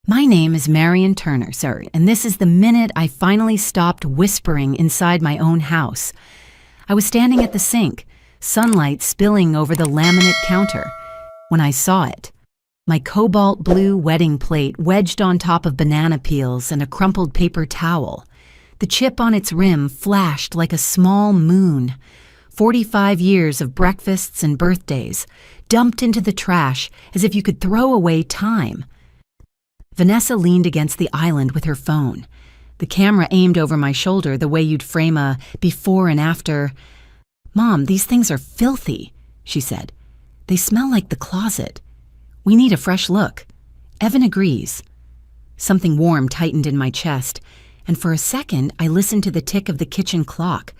My name is Marion Turner, sir, and this is the minute I finally stopped whispering inside my own house. I was standing at the sink, sunlight spilling over the laminate counter, when I saw it. My cobalt blue wedding plate wedged on top of banana peels and a crumpled paper towel. The chip on its rim flashed like a small moon. 45 years of breakfasts and birthdays, dumped into the trash as if you could throw away time. Vanessa leaned against the island with her phone, the camera aimed over my shoulder the way you'd frame a before and after. "Mom, these things are filthy," she said. "They smell like the closet. We need a fresh look." Evan agrees. Something warm tightened in my chest, and for a second I listened to the tick of the kitchen clock,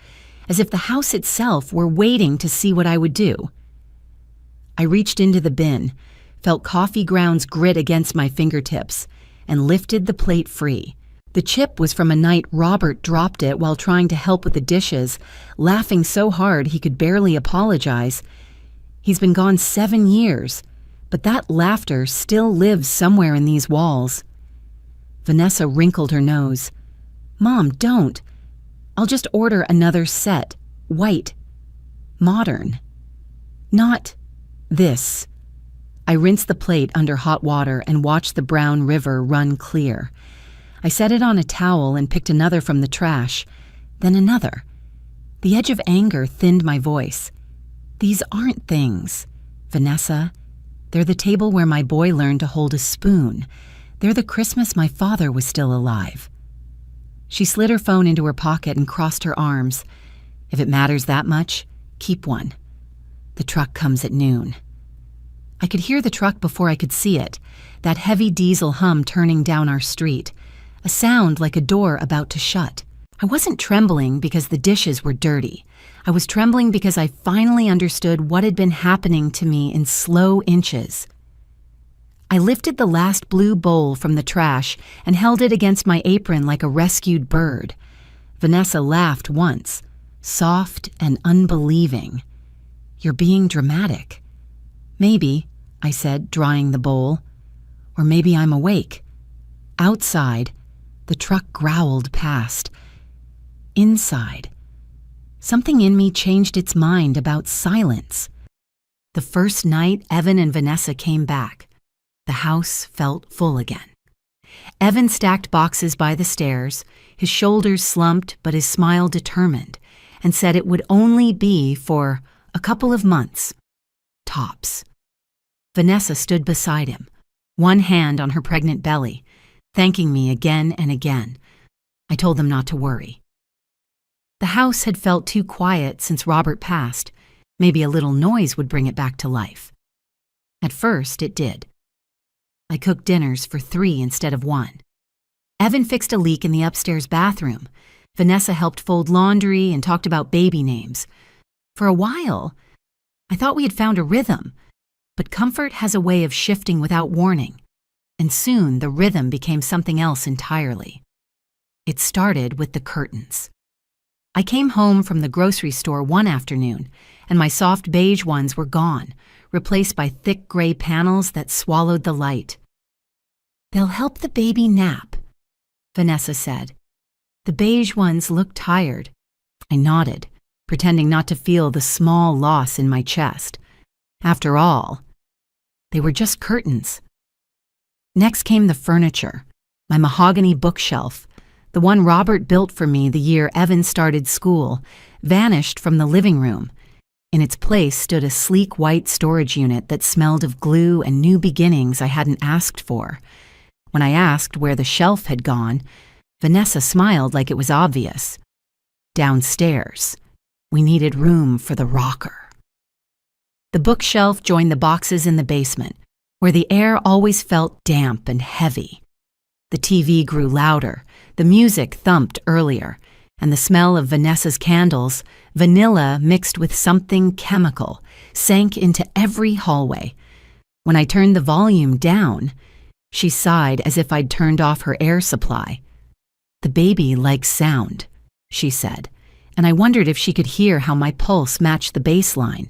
as if the house itself were waiting to see what I would do. I reached into the bin, felt coffee grounds grit against my fingertips, and lifted the plate free. The chip was from a night Robert dropped it while trying to help with the dishes, laughing so hard he could barely apologize. He's been gone 7 years, but that laughter still lives somewhere in these walls. Vanessa wrinkled her nose. "Mom, don't. I'll just order another set. White. Modern. Not this." I rinsed the plate under hot water and watched the brown river run clear. I set it on a towel and picked another from the trash, then another. The edge of anger thinned my voice. "These aren't things, Vanessa. They're the table where my boy learned to hold a spoon. They're the Christmas my father was still alive." She slid her phone into her pocket and crossed her arms. "If it matters that much, keep one. The truck comes at noon." I could hear the truck before I could see it, that heavy diesel hum turning down our street, a sound like a door about to shut. I wasn't trembling because the dishes were dirty. I was trembling because I finally understood what had been happening to me in slow inches. I lifted the last blue bowl from the trash and held it against my apron like a rescued bird. Vanessa laughed once, soft and unbelieving. "You're being dramatic." "Maybe," I said, drying the bowl. "Or maybe I'm awake." Outside, the truck growled past. Inside, something in me changed its mind about silence. The first night Evan and Vanessa came back, the house felt full again. Evan stacked boxes by the stairs, his shoulders slumped but his smile determined, and said it would only be for a couple of months, tops. Vanessa stood beside him, one hand on her pregnant belly, thanking me again and again. I told them not to worry. The house had felt too quiet since Robert passed. Maybe a little noise would bring it back to life. At first, it did. I cooked dinners for 3 instead of 1. Evan fixed a leak in the upstairs bathroom. Vanessa helped fold laundry and talked about baby names. For a while, I thought we had found a rhythm, but comfort has a way of shifting without warning, and soon the rhythm became something else entirely. It started with the curtains. I came home from the grocery store one afternoon, and my soft beige ones were gone, replaced by thick gray panels that swallowed the light. "They'll help the baby nap," Vanessa said. The beige ones looked tired. I nodded, pretending not to feel the small loss in my chest. After all, they were just curtains. Next came the furniture, my mahogany bookshelf, the one Robert built for me the year Evan started school, vanished from the living room. In its place stood a sleek white storage unit that smelled of glue and new beginnings I hadn't asked for. When I asked where the shelf had gone, Vanessa smiled like it was obvious. Downstairs, we needed room for the rocker. The bookshelf joined the boxes in the basement, where the air always felt damp and heavy. The TV grew louder, the music thumped earlier, and the smell of Vanessa's candles, vanilla mixed with something chemical, sank into every hallway. When I turned the volume down, she sighed as if I'd turned off her air supply. "The baby likes sound," she said, and I wondered if she could hear how my pulse matched the bass line.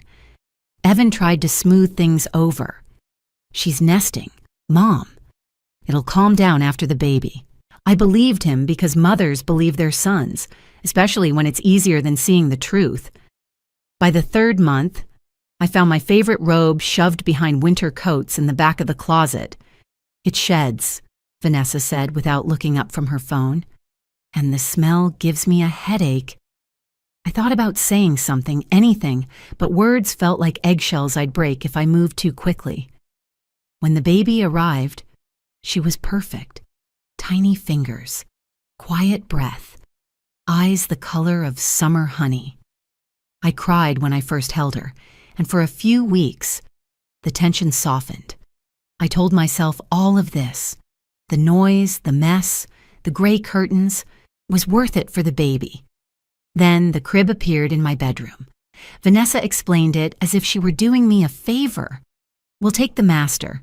Evan tried to smooth things over. "She's nesting, Mom. It'll calm down after the baby. I believed him because mothers believe their sons, especially when it's easier than seeing the truth. By the 3rd month, I found my favorite robe shoved behind winter coats in the back of the closet. "It sheds," Vanessa said without looking up from her phone. "And the smell gives me a headache." I thought about saying something, anything, but words felt like eggshells I'd break if I moved too quickly. When the baby arrived, she was perfect. Tiny fingers, quiet breath, eyes the color of summer honey. I cried when I first held her, and for a few weeks, the tension softened. I told myself all of this, the noise, the mess, the gray curtains, was worth it for the baby. Then the crib appeared in my bedroom. Vanessa explained it as if she were doing me a favor. "We'll take the master.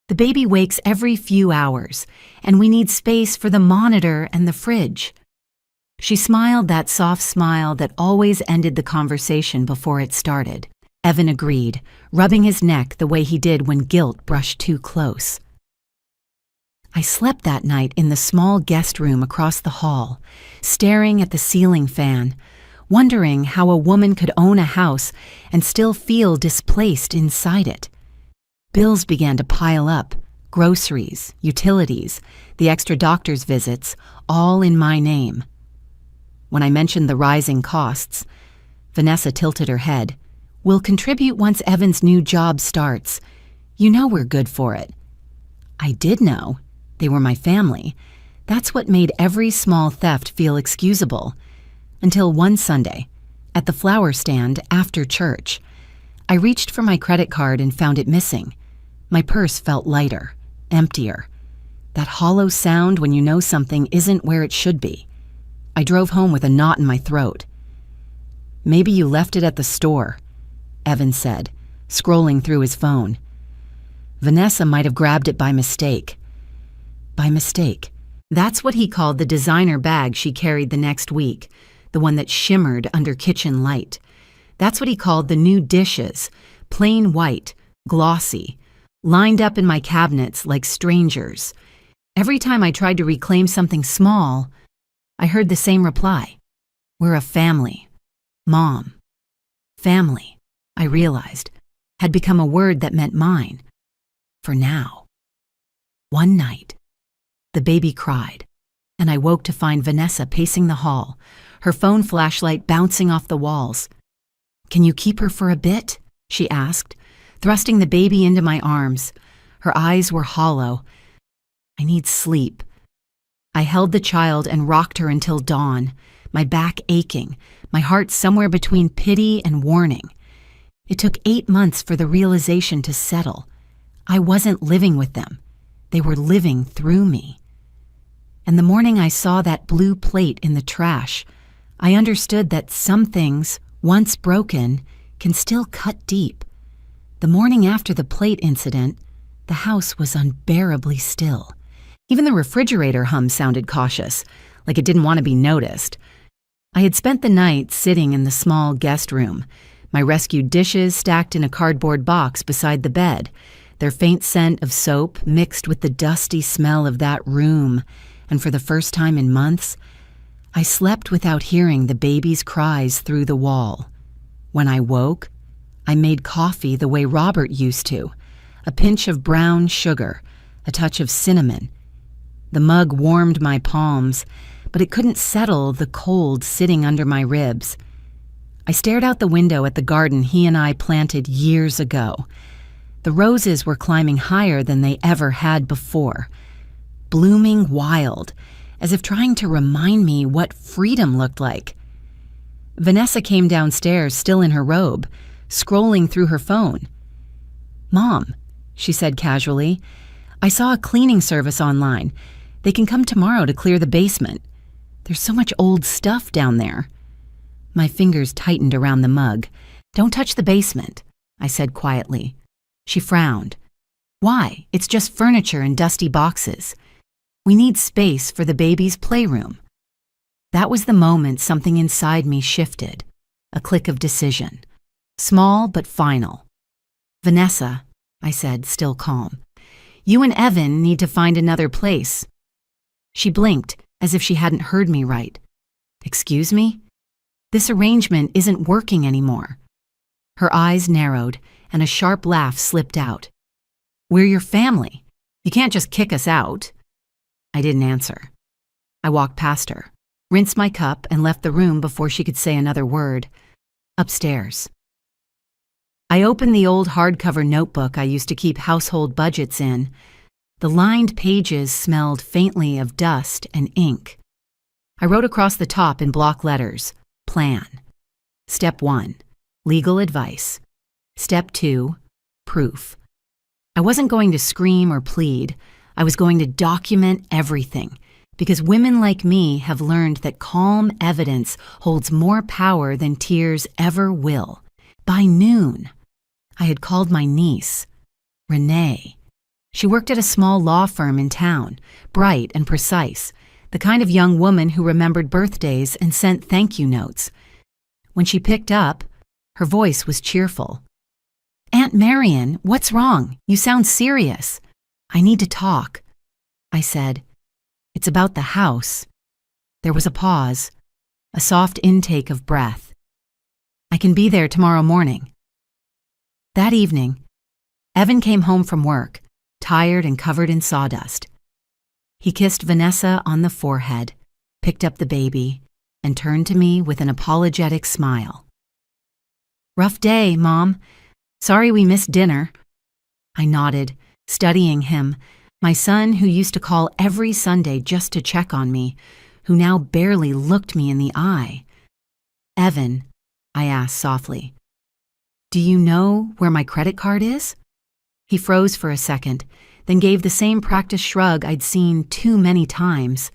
The baby wakes every few hours, and we need space for the monitor and the fridge." She smiled that soft smile that always ended the conversation before it started. Evan agreed, rubbing his neck the way he did when guilt brushed too close. I slept that night in the small guest room across the hall, staring at the ceiling fan, wondering how a woman could own a house and still feel displaced inside it. Bills began to pile up, groceries, utilities, the extra doctor's visits, all in my name. When I mentioned the rising costs, Vanessa tilted her head. "We'll contribute once Evan's new job starts. You know we're good for it." I did know. They were my family. That's what made every small theft feel excusable. Until one Sunday, at the flower stand after church, I reached for my credit card and found it missing. My purse felt lighter, emptier. That hollow sound when you know something isn't where it should be. I drove home with a knot in my throat. "Maybe you left it at the store," Evan said, scrolling through his phone. "Vanessa might have grabbed it by mistake." By mistake. That's what he called the designer bag she carried the next week, the one that shimmered under kitchen light. That's what he called the new dishes, plain white, glossy, lined up in my cabinets like strangers. Every time I tried to reclaim something small, I heard the same reply. "We're a family. Mom." Family, I realized, had become a word that meant mine. For now. One night, the baby cried, and I woke to find Vanessa pacing the hall, her phone flashlight bouncing off the walls. "Can you keep her for a bit?" she asked, thrusting the baby into my arms. Her eyes were hollow. "I need sleep." I held the child and rocked her until dawn, my back aching, my heart somewhere between pity and warning. It took 8 months for the realization to settle. I wasn't living with them. They were living through me. And the morning I saw that blue plate in the trash, I understood that some things, once broken, can still cut deep. The morning after the plate incident, the house was unbearably still. Even the refrigerator hum sounded cautious, like it didn't want to be noticed. I had spent the night sitting in the small guest room, my rescued dishes stacked in a cardboard box beside the bed, their faint scent of soap mixed with the dusty smell of that room, and for the first time in months, I slept without hearing the baby's cries through the wall. When I woke, I made coffee the way Robert used to, a pinch of brown sugar, a touch of cinnamon. The mug warmed my palms, but it couldn't settle the cold sitting under my ribs. I stared out the window at the garden he and I planted years ago. The roses were climbing higher than they ever had before, blooming wild, as if trying to remind me what freedom looked like. Vanessa came downstairs, still in her robe, scrolling through her phone. "Mom," she said casually, "I saw a cleaning service online. They can come tomorrow to clear the basement. There's so much old stuff down there." My fingers tightened around the mug. "Don't touch the basement," I said quietly. She frowned. "Why? It's just furniture and dusty boxes. We need space for the baby's playroom." That was the moment something inside me shifted, a click of decision. Small but final. "Vanessa," I said, still calm, You and Evan need to find another place." She blinked, as if she hadn't heard me right. "Excuse me? This arrangement isn't working anymore." Her eyes narrowed, and a sharp laugh slipped out. "We're your family. You can't just kick us out." I didn't answer. I walked past her, rinsed my cup, and left the room before she could say another word. Upstairs. I opened the old hardcover notebook I used to keep household budgets in. The lined pages smelled faintly of dust and ink. I wrote across the top in block letters, "Plan." Step 1, legal advice. Step 2, proof. I wasn't going to scream or plead. I was going to document everything, because women like me have learned that calm evidence holds more power than tears ever will. By noon, I had called my niece, Renee. She worked at a small law firm in town, bright and precise, the kind of young woman who remembered birthdays and sent thank you notes. When she picked up, her voice was cheerful. "Aunt Marion, what's wrong? You sound serious." "I need to talk," I said. "It's about the house." There was a pause, a soft intake of breath. "I can be there tomorrow morning." That evening, Evan came home from work, tired and covered in sawdust. He kissed Vanessa on the forehead, picked up the baby, and turned to me with an apologetic smile. "Rough day, Mom. Sorry we missed dinner." I nodded, studying him, my son who used to call every Sunday just to check on me, who now barely looked me in the eye. "Evan," I asked softly, "do you know where my credit card is?" He froze for a second, then gave the same practiced shrug I'd seen too many times.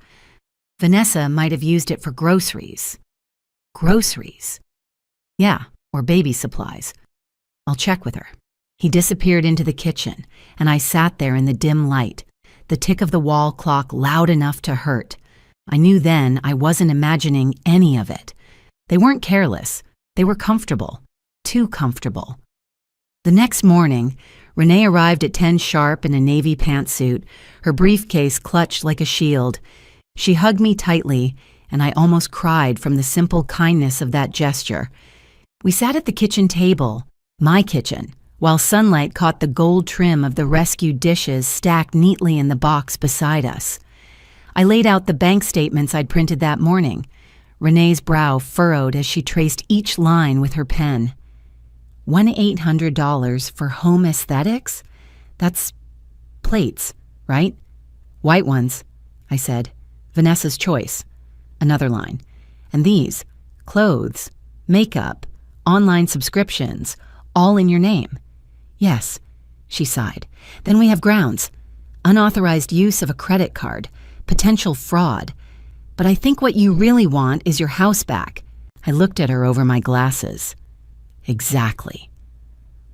Vanessa might have used it for groceries. Groceries? Yeah, or baby supplies. I'll check with her. He disappeared into the kitchen, and I sat there in the dim light, the tick of the wall clock loud enough to hurt. I knew then I wasn't imagining any of it. They weren't careless. They were comfortable. Too comfortable. The next morning, Renee arrived at 10 sharp in a navy pantsuit, her briefcase clutched like a shield. She hugged me tightly, and I almost cried from the simple kindness of that gesture. We sat at the kitchen table, my kitchen, while sunlight caught the gold trim of the rescued dishes stacked neatly in the box beside us. I laid out the bank statements I'd printed that morning. Renee's brow furrowed as she traced each line with her pen. $1,800 for home aesthetics? That's plates, right? White ones, I said. Vanessa's choice. Another line. And these, clothes, makeup, online subscriptions, all in your name. Yes, she sighed. Then we have grounds. Unauthorized use of a credit card, potential fraud. But I think what you really want is your house back. I looked at her over my glasses. Exactly.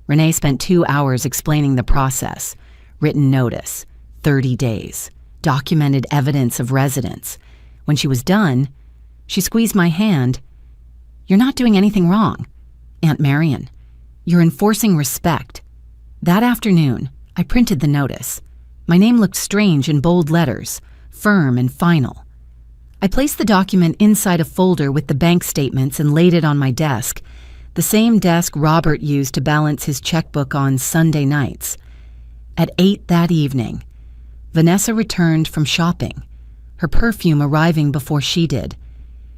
Renee spent 2 hours explaining the process. Written notice, 30 days, documented evidence of residence. When she was done, she squeezed my hand. "You're not doing anything wrong, Aunt Marion. You're enforcing respect." That afternoon, I printed the notice. My name looked strange in bold letters, firm and final. I placed the document inside a folder with the bank statements and laid it on my desk, the same desk Robert used to balance his checkbook on Sunday nights. At 8 that evening, Vanessa returned from shopping, her perfume arriving before she did.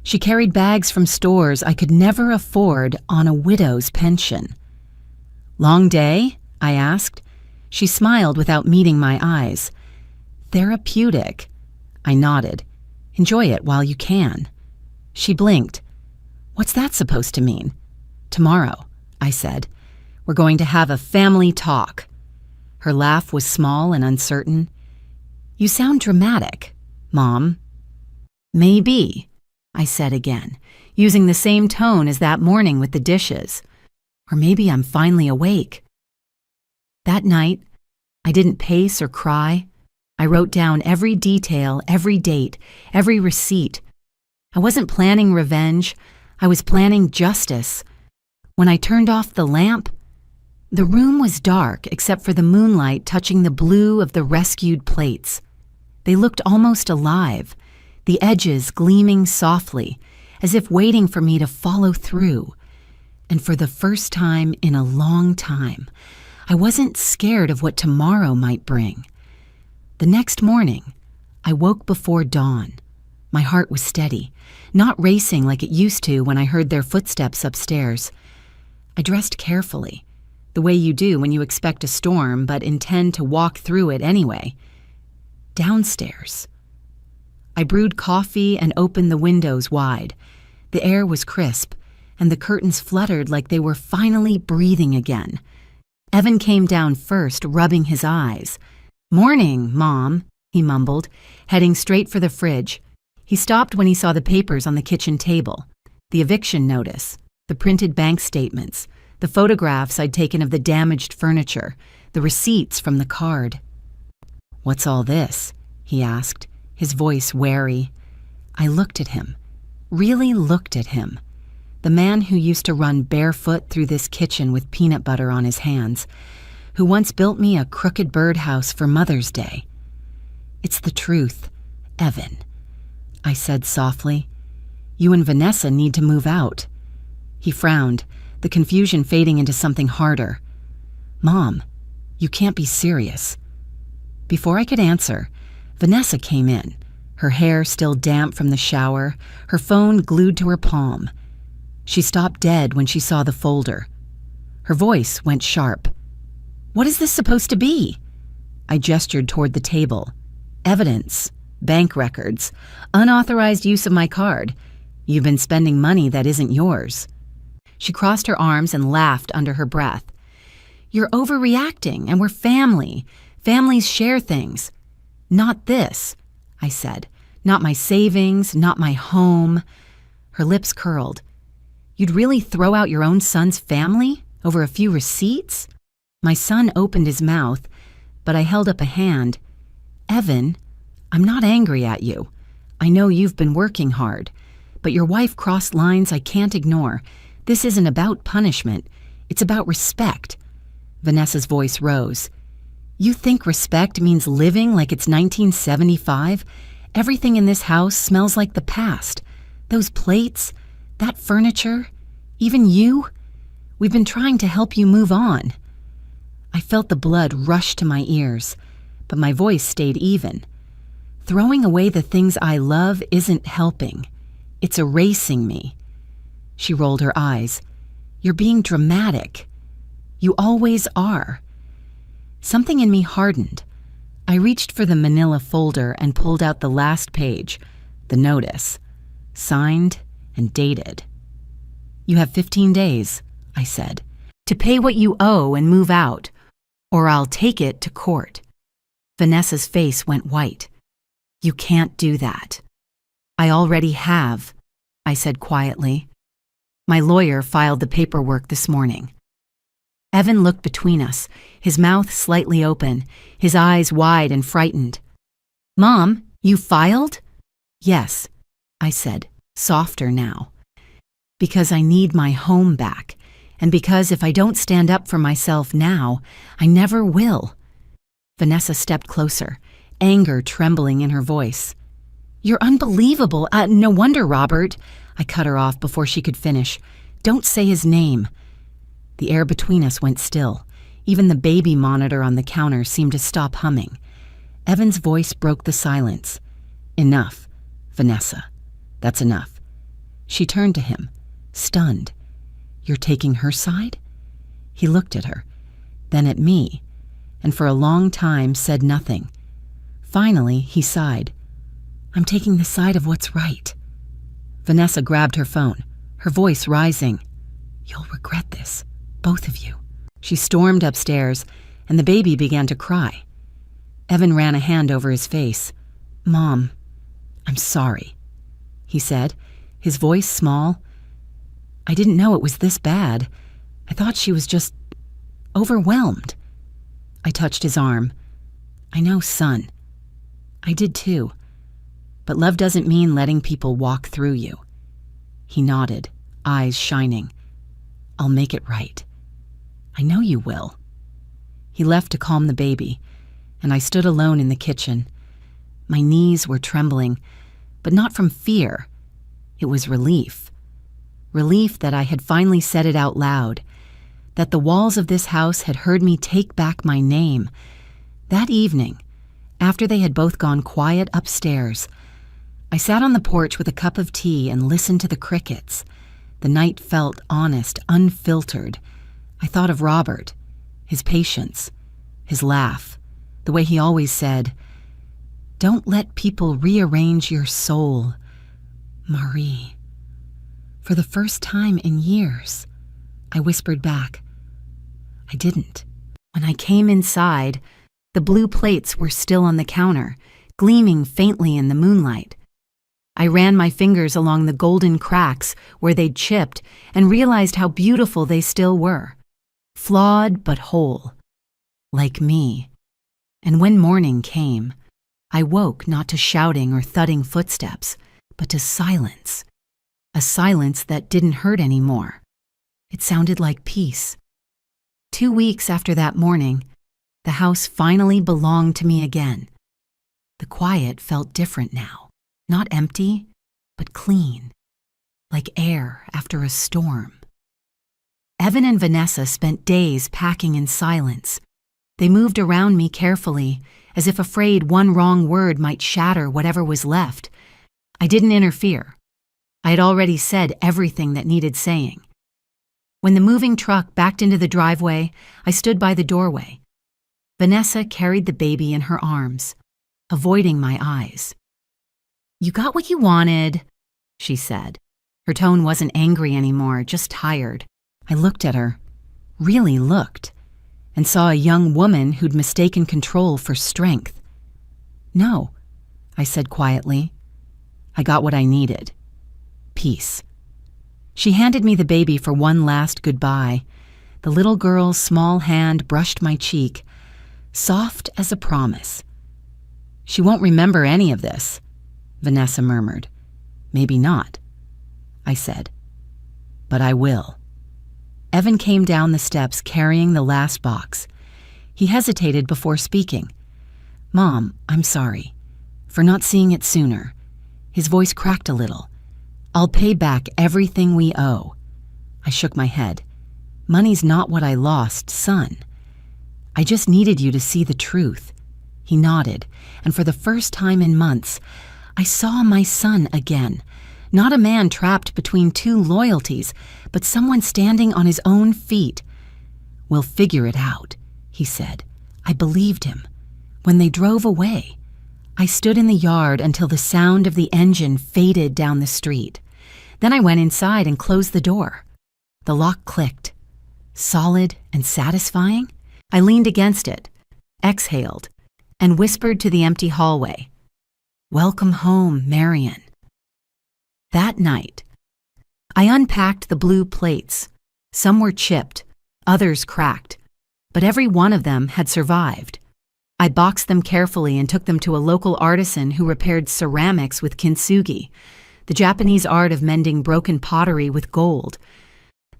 She carried bags from stores I could never afford on a widow's pension. "Long day?" I asked. She smiled without meeting my eyes. "Therapeutic." I nodded. "Enjoy it while you can." She blinked. "What's that supposed to mean?" "Tomorrow," I said. "We're going to have a family talk." Her laugh was small and uncertain. "You sound dramatic, Mom." "Maybe," I said again, using the same tone as that morning with the dishes. "Or maybe I'm finally awake." That night, I didn't pace or cry. I wrote down every detail, every date, every receipt. I wasn't planning revenge. I was planning justice. When I turned off the lamp, The room was dark except for the moonlight touching the blue of the rescued plates. They looked almost alive, the edges gleaming softly, as if waiting for me to follow through. And for the first time in a long time, I wasn't scared of what tomorrow might bring. The next morning, I woke before dawn. My heart was steady, not racing like it used to when I heard their footsteps upstairs. I dressed carefully, the way you do when you expect a storm but intend to walk through it anyway. Downstairs, I brewed coffee and opened the windows wide. The air was crisp, and the curtains fluttered like they were finally breathing again. Evan came down first, rubbing his eyes. "Morning, Mom," he mumbled, heading straight for the fridge. He stopped when he saw the papers on the kitchen table. The eviction notice, the printed bank statements, the photographs I'd taken of the damaged furniture, the receipts from the card. "What's all this?" he asked, his voice wary. I looked at him, really looked at him. The man who used to run barefoot through this kitchen with peanut butter on his hands, who once built me a crooked birdhouse for Mother's Day. "It's the truth, Evan," I said softly. "You and Vanessa need to move out." He frowned, the confusion fading into something harder. "Mom, you can't be serious." Before I could answer, Vanessa came in, her hair still damp from the shower, her phone glued to her palm. She stopped dead when she saw the folder. Her voice went sharp. "What is this supposed to be?" I gestured toward the table. "Evidence, bank records, unauthorized use of my card. You've been spending money that isn't yours." She crossed her arms and laughed under her breath. "You're overreacting, and we're family. Families share things." "Not this," I said. "Not my savings, not my home." Her lips curled. "You'd really throw out your own son's family over a few receipts?" My son opened his mouth, but I held up a hand. "Evan, I'm not angry at you. I know you've been working hard, but your wife crossed lines I can't ignore. This isn't about punishment. It's about respect." Vanessa's voice rose. "You think respect means living like it's 1975? Everything in this house smells like the past. Those plates, that furniture, even you. We've been trying to help you move on." I felt the blood rush to my ears, but my voice stayed even. "Throwing away the things I love isn't helping. It's erasing me." She rolled her eyes. "You're being dramatic. You always are." Something in me hardened. I reached for the manila folder and pulled out the last page, the notice, signed and dated. "You have 15 days, I said, "to pay what you owe and move out, or I'll take it to court." Vanessa's face went white. "You can't do that." "I already have," I said quietly. "My lawyer filed the paperwork this morning." Evan looked between us, his mouth slightly open, his eyes wide and frightened. "Mom, you filed?" "Yes," I said, softer now. "Because I need my home back, and because if I don't stand up for myself now, I never will." Vanessa stepped closer, anger trembling in her voice. "You're unbelievable. No wonder, Robert." I cut her off before she could finish. "Don't say his name." The air between us went still. Even the baby monitor on the counter seemed to stop humming. Evan's voice broke the silence. "Enough, Vanessa. That's enough." She turned to him, stunned. "You're taking her side?" He looked at her, then at me, and for a long time said nothing. Finally, he sighed. "I'm taking the side of what's right." Vanessa grabbed her phone, her voice rising. "You'll regret this, both of you." She stormed upstairs, and the baby began to cry. Evan ran a hand over his face. "Mom, I'm sorry," he said, his voice small. "I didn't know it was this bad. I thought she was just overwhelmed." I touched his arm. "I know, son. I did too. But love doesn't mean letting people walk through you." He nodded, eyes shining. "I'll make it right. I know you will." He left to calm the baby, and I stood alone in the kitchen. My knees were trembling, but not from fear. It was relief. Relief that I had finally said it out loud, that the walls of this house had heard me take back my name. That evening, after they had both gone quiet upstairs, I sat on the porch with a cup of tea and listened to the crickets. The night felt honest, unfiltered. I thought of Robert, his patience, his laugh, the way he always said, "Don't let people rearrange your soul, Marie." For the first time in years, I whispered back, "I didn't." When I came inside, the blue plates were still on the counter, gleaming faintly in the moonlight. I ran my fingers along the golden cracks where they'd chipped and realized how beautiful they still were. Flawed but whole. Like me. And when morning came, I woke not to shouting or thudding footsteps, but to silence. A silence that didn't hurt anymore. It sounded like peace. 2 weeks after that morning, the house finally belonged to me again. The quiet felt different now. Not empty, but clean. Like air after a storm. Evan and Vanessa spent days packing in silence. They moved around me carefully, as if afraid one wrong word might shatter whatever was left. I didn't interfere. I had already said everything that needed saying. When the moving truck backed into the driveway, I stood by the doorway. Vanessa carried the baby in her arms, avoiding my eyes. "You got what you wanted," she said. Her tone wasn't angry anymore, just tired. I looked at her, really looked, and saw a young woman who'd mistaken control for strength. "No," I said quietly. "I got what I needed. Peace." She handed me the baby for one last goodbye. The little girl's small hand brushed my cheek, soft as a promise. "She won't remember any of this," Vanessa murmured. "Maybe not," I said. "But I will." Evan came down the steps carrying the last box. He hesitated before speaking. "Mom, I'm sorry for not seeing it sooner." His voice cracked a little. "I'll pay back everything we owe." I shook my head. "Money's not what I lost, son. I just needed you to see the truth." He nodded, and for the first time in months, I saw my son again. Not a man trapped between two loyalties, but someone standing on his own feet. "We'll figure it out," he said. I believed him. When they drove away, I stood in the yard until the sound of the engine faded down the street. Then I went inside and closed the door. The lock clicked. Solid and satisfying, I leaned against it, exhaled, and whispered to the empty hallway, "Welcome home, Marion." That night, I unpacked the blue plates. Some were chipped, others cracked, but every one of them had survived. I boxed them carefully and took them to a local artisan who repaired ceramics with kintsugi, the Japanese art of mending broken pottery with gold.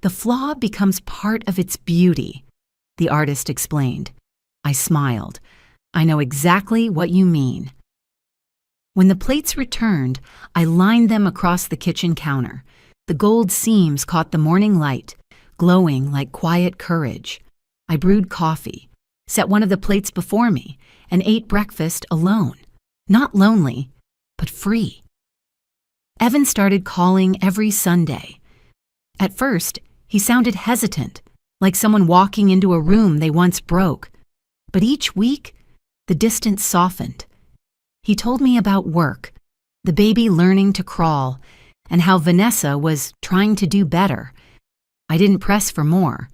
"The flaw becomes part of its beauty," the artist explained. I smiled. "I know exactly what you mean." When the plates returned, I lined them across the kitchen counter. The gold seams caught the morning light, glowing like quiet courage. I brewed coffee, set one of the plates before me, and ate breakfast alone. Not lonely, but free. Evan started calling every Sunday. At first, he sounded hesitant, like someone walking into a room they once broke. But each week, the distance softened. He told me about work, the baby learning to crawl, and how Vanessa was trying to do better. I didn't press for more.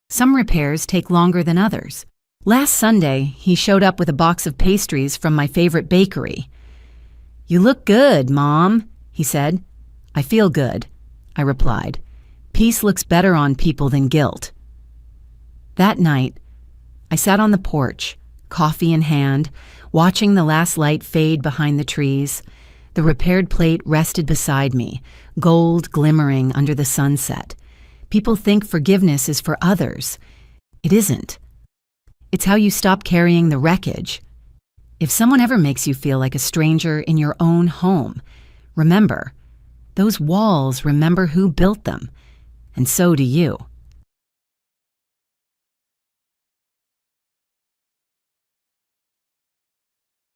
Some repairs take longer than others. Last Sunday, he showed up with a box of pastries from my favorite bakery. "You look good, Mom," he said. "I feel good," I replied. "Peace looks better on people than guilt." That night, I sat on the porch, coffee in hand, watching the last light fade behind the trees. The repaired plate rested beside me, gold glimmering under the sunset. People think forgiveness is for others. It isn't. It's how you stop carrying the wreckage. If someone ever makes you feel like a stranger in your own home, remember, those walls remember who built them, and so do you.